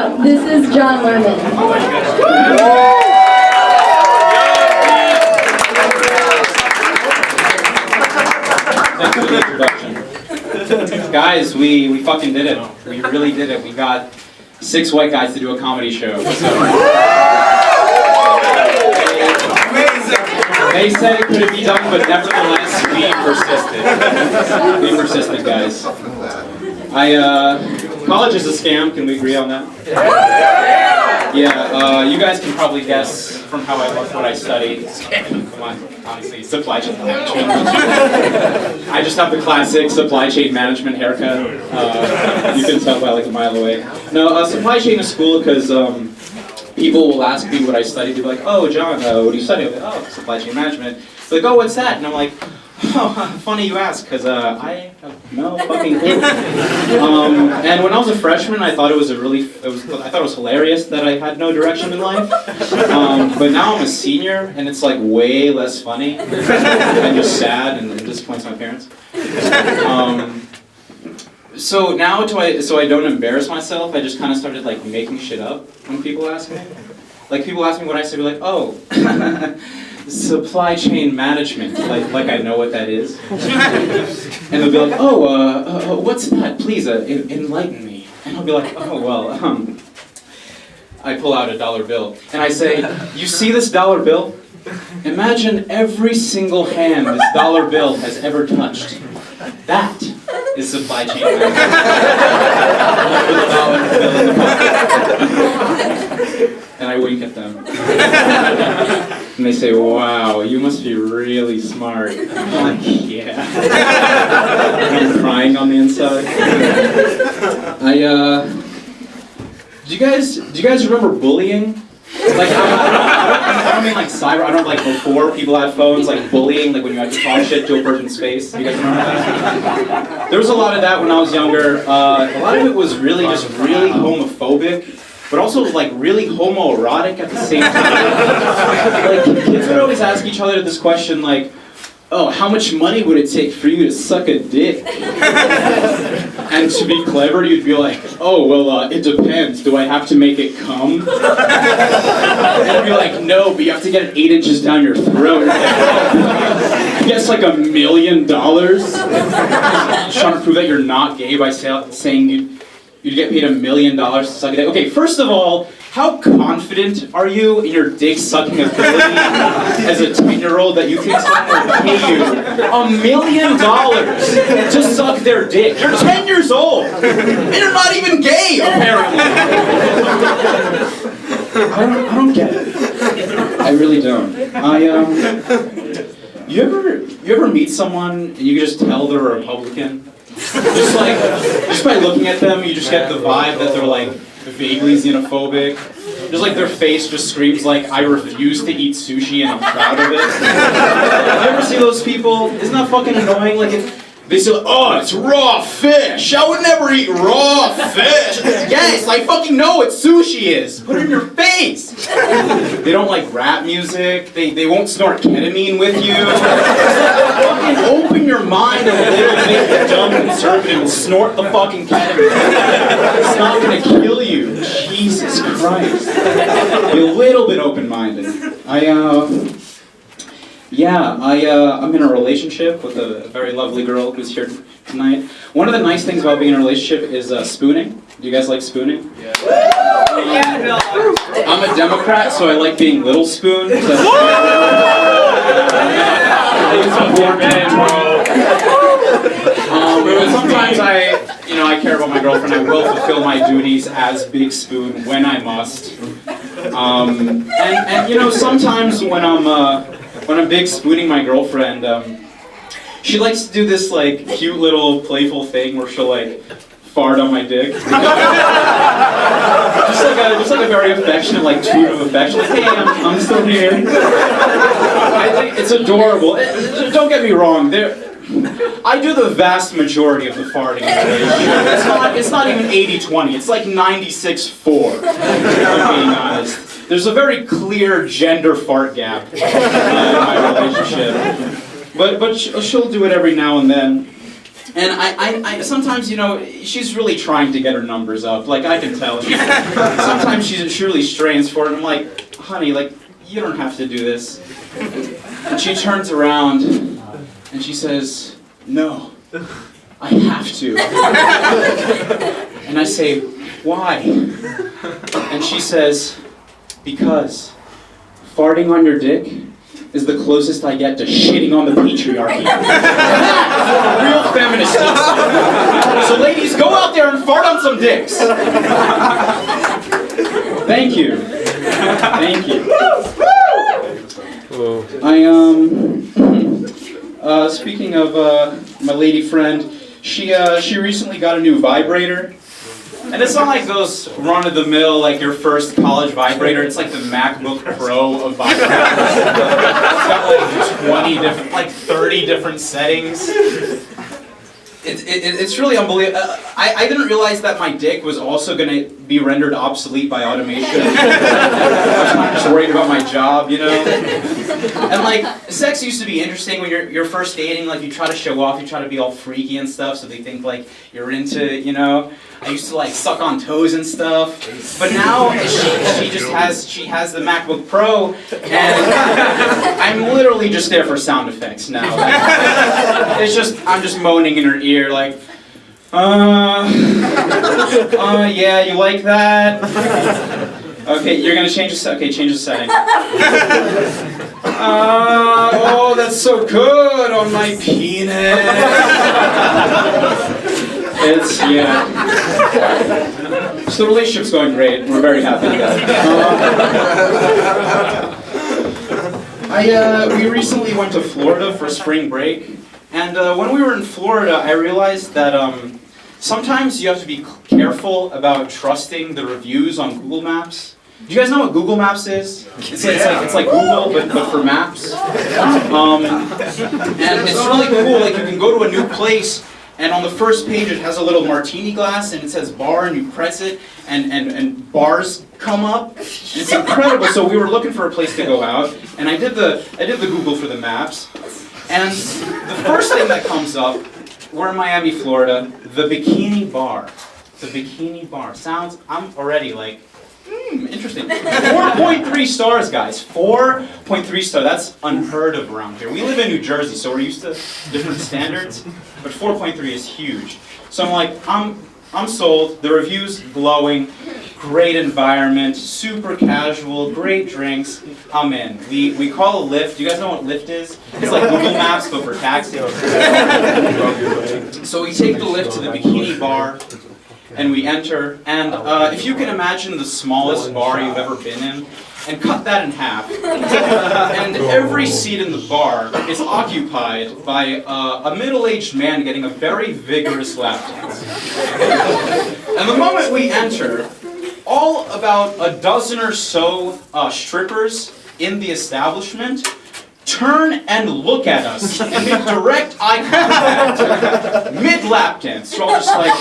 This is John Lerman. Thanks for the introduction. Guys, we fucking did it. We really did it. We got 6 white guys to do a comedy show. They said it couldn't be done, but nevertheless, we persisted. We persisted, guys. College is a scam. Can we agree on that? Yeah. You guys can probably guess from how I look what I study. Come on, honestly, supply chain management. I just have the classic supply chain management haircut. You can tell by like a mile away. No, supply chain is cool because people will ask me what I study. They'll be like, "Oh, John, what do you study?" I'm like, "Oh, supply chain management." They're like, "Oh, what's that?" And I'm like, "Oh, funny you ask, because I have no fucking clue." And when I was a freshman, I thought it was hilarious that I had no direction in life. But now I'm a senior, and it's like way less funny, and just sad, and it disappoints my parents. So now, so I don't embarrass myself, I just kind of started like making shit up when people ask me. Like people ask me what I say, be like, "Oh, supply chain management," like I know what that is. And they'll be like, "Oh, what's that? Please enlighten me." And I'll be like, "Oh, well, I pull out a dollar bill and I say, "You see this dollar bill? Imagine every single hand this dollar bill has ever touched. That is supply chain management." With a dollar bill in the pocket. And I wink at them. And they say, "Wow, you must be really smart." I'm like, "Yeah." And I'm crying on the inside. Do you guys remember bullying? Like, I don't mean like cyber, I don't like before people had phones, like bullying, like when you had to talk shit to a person's face. Do you guys remember that? There was a lot of that when I was younger. A lot of it was really just really homophobic, but also like really homoerotic at the same time. Like kids would always ask each other this question like, "Oh, how much money would it take for you to suck a dick?" And to be clever, you'd be like, "Oh, well, it depends. Do I have to make it come?" And you'd be like, "No, but you have to get it 8 inches down your throat." I guess like $1 million? Trying to prove that you're not gay by saying you'd get paid $1 million to suck a dick. Okay, first of all, how confident are you in your dick-sucking ability as a 10-year-old that you think someone will pay you $1 million to suck their dick? You're 10 years old, and you're not even gay, apparently. I don't get it. I really don't. You ever meet someone and you can just tell they're a Republican? Just by looking at them, you just get the vibe that they're like vaguely xenophobic. Just like their face just screams like, "I refuse to eat sushi and I'm proud of it." You ever see those people? Isn't that fucking annoying? Like if they say, "Oh, it's raw fish. I would never eat raw fish." Yes, I fucking know what sushi is. Put it in your face. They don't like rap music. They won't snort ketamine with you. Fucking open your mind a little bit, dumb conservative, and snort the fucking ketamine. It's not gonna kill you. Jesus Christ. Be a little bit open-minded. I'm in a relationship with a very lovely girl who's here tonight. One of the nice things about being in a relationship is spooning. Do you guys like spooning? Yeah. I'm a Democrat, so I like being little spoon. Sometimes I care about my girlfriend. I will fulfill my duties as big spoon when I must. And sometimes when I'm big spooning my girlfriend, she likes to do this like cute little playful thing where she'll like fart on my dick. just like a very affectionate like toot of affection. Like, "Hey, I'm still here." I think it's adorable. Don't get me wrong. I do the vast majority of the farting in the relationship. It's not even 80-20. It's like 96-4. If I'm being honest. There's a very clear gender fart gap in my relationship. But she'll do it every now and then. And I sometimes, you know, she's really trying to get her numbers up. Like, I can tell. Sometimes she really strains for it. I'm like, honey, like, you don't have to do this. And she turns around and she says, no, I have to. And I say, why? And she says, because farting on your dick is the closest I get to shitting on the patriarchy. Real feminist stuff. So ladies, go out there and fart on some dicks. Thank you. Thank you. Speaking of my lady friend, she recently got a new vibrator. And it's not like those run-of-the-mill, like your first college vibrator. It's like the MacBook Pro of vibrators. It's got like 20 different, like 30 different settings. It's really unbelievable. I didn't realize that my dick was also going to be rendered obsolete by automation. I'm just worried about my job, you know? And like, sex used to be interesting when you're first dating. Like, you try to show off, you try to be all freaky and stuff, so they think like you're into, you know? I used to like suck on toes and stuff, but now she has the MacBook Pro, and I'm literally just there for sound effects now. Like, I'm just moaning in her ear like, yeah, you like that? Okay, you're gonna change the change the setting. Oh, that's so good on my penis. Yeah. So the relationship's going great. We're very happy with that. We recently went to Florida for spring break, and when we were in Florida, I realized that sometimes you have to be careful about trusting the reviews on Google Maps. Do you guys know what Google Maps is? It's like Google, but for maps. And it's really cool. Like, you can go to a new place, and on the first page it has a little martini glass, and it says bar, and you press it, and bars come up. And it's incredible. So we were looking for a place to go out, and I did the Google for the maps, and the first thing that comes up, we're in Miami, Florida, the Bikini Bar. The Bikini Bar. I'm already like, interesting. 4.3 stars, guys. 4.3 stars. That's unheard of around here. We live in New Jersey, so we're used to different standards, but 4.3 is huge. So I'm like, I'm sold. The review's glowing. Great environment, super casual, great drinks. I'm in. We call a Lyft. Do you guys know what Lyft is? It's like Google Maps, but for taxi. So we take the Lyft to the Bikini Bar, and we enter, and if you can imagine the smallest bar you've ever been in, and cut that in half, and every seat in the bar is occupied by a middle-aged man getting a very vigorous lap dance. And the moment we enter, all about a dozen or so strippers in the establishment turn and look at us and make direct eye contact mid-lap dance. So I'm just like,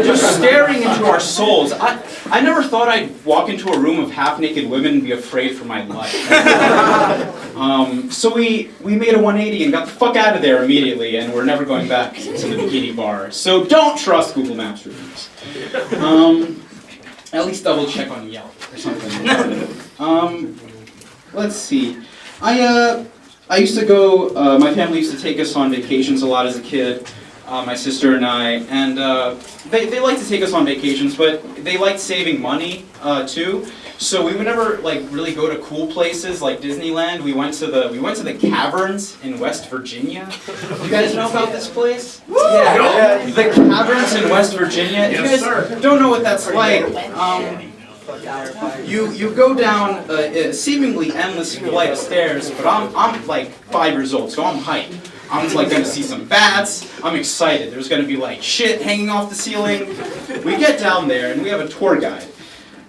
just staring into our souls. I never thought I'd walk into a room of half-naked women and be afraid for my life. So we made a 180 and got the fuck out of there immediately, and we're never going back to the Bikini Bar. So don't trust Google Maps reviews. At least double check on Yelp or something. Let's see. I used to go, my family used to take us on vacations a lot as a kid. My sister and I, and they like to take us on vacations, but they like saving money too. So we would never like really go to cool places like Disneyland. We went to the caverns in West Virginia. You guys know about this place? Yeah, the caverns in West Virginia. If you guys don't know what that's like, you go down a seemingly endless flight of stairs, but I'm like 5 years old, so I'm hyped. I'm like gonna see some bats. I'm excited. There's gonna be like shit hanging off the ceiling. We get down there and we have a tour guide.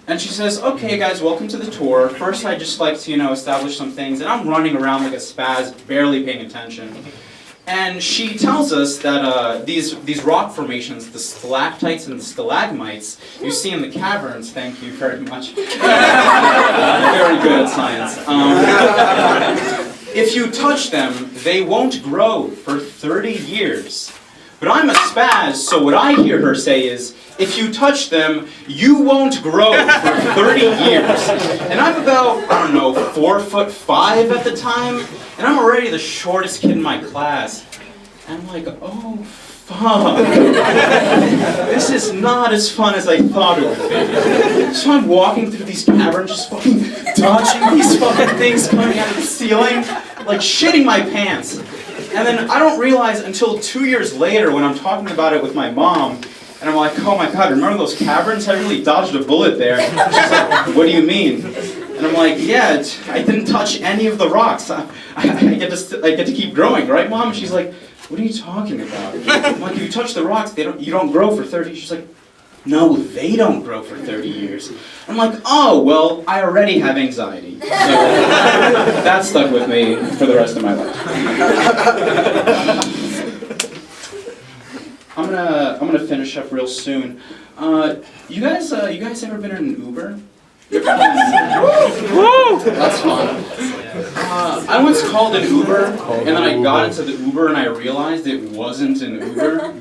And she says, okay guys, welcome to the tour. First I'd just like to, establish some things. And I'm running around like a spaz, barely paying attention. And she tells us that these rock formations, the stalactites and the stalagmites, you see in the caverns, thank you very much. Very good at science. if you touch them, they won't grow for 30 years. But I'm a spaz, so what I hear her say is, if you touch them, you won't grow for 30 years. And I'm about, I don't know, 4'5" at the time, and I'm already the shortest kid in my class. And I'm like, oh, fuck. This is not as fun as I thought it would be. So I'm walking through these caverns, just fucking touching these fucking things coming out of the ceiling, like shitting my pants. And then I don't realize until 2 years later when I'm talking about it with my mom, and I'm like, oh my god, remember those caverns? I really dodged a bullet there. She's like, what do you mean? And I'm like, yeah, I didn't touch any of the rocks. I get to keep growing, right, Mom? She's like, what are you talking about? I'm like, if you touch the rocks, you don't grow for 30. She's like, no, they don't grow for 30 years. I'm like, oh, well, I already have anxiety. So that stuck with me for the rest of my life. I'm gonna finish up real soon. You guys ever been in an Uber? That's fun. I once called an Uber, and then I got into the Uber and I realized it wasn't an Uber.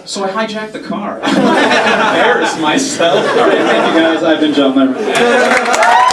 So I hijacked the car. I embarrassed myself. Alright, thank you guys. I've been John Lemon.